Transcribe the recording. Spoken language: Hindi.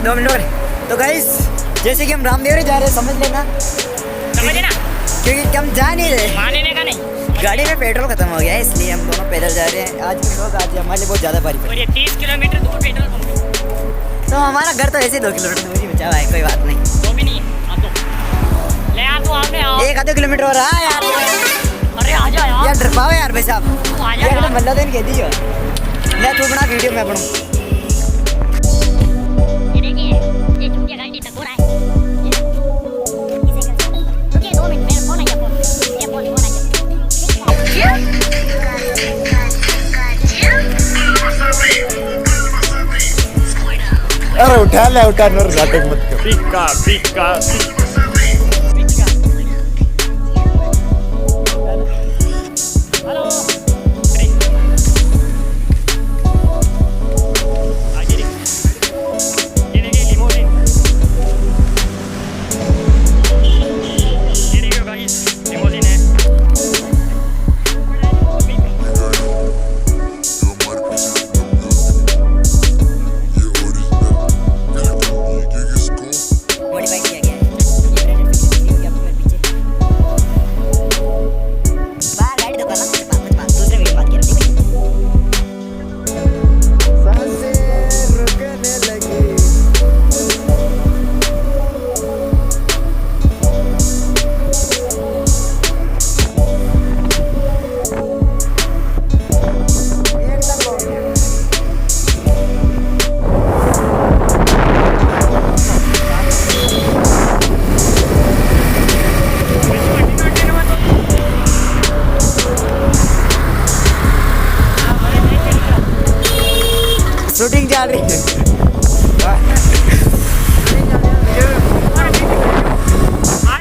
2 मिनट और। तो गाइस जैसे कि हम रामदेवरी जा रहे हैं, समझ लेना क्योंकि हम जा नहीं रहे, मानने का नहीं। गाड़ी में पेट्रोल खत्म हो गया है, इसलिए हम दोनों पैदल जा रहे हैं। आज हमारे लिए बहुत ज़्यादा भारी और ये 30 किलोमीटर दूर पेट्रोल पंप है। तो हमारा घर तो ऐसे 2 किलोमीटर दूर ही बचा हुआ है, कोई बात नहीं। वो भी नहीं आ तो ले आ तो आपने आओ 1-2 किलोमीटर और रहा यार। अरे आ जा यार डर पाओ यार भाई साहब, तू आ जा ये यार। बल्ला देन कह दियो ले तू बना वीडियो में बनू। ये देखिए ये चुटिया गाड़ी तक हो रहा है। ये 2 मिनट मेरा फोन आ गया, फोन आ गया। अरे उठा ले, उठा नर नाटक मत कर। पिका पिका हेलो मॉडिफाई किया गया है, ये ब्रांडेड फैसिलिटी होगी आपको मेरे पीछे। बाहर गाड़ी तो करना कुछ बात दूसरे वीडियो बात कर रहे हैं। सांसें रुकने लगी। शूटिंग चल रही है।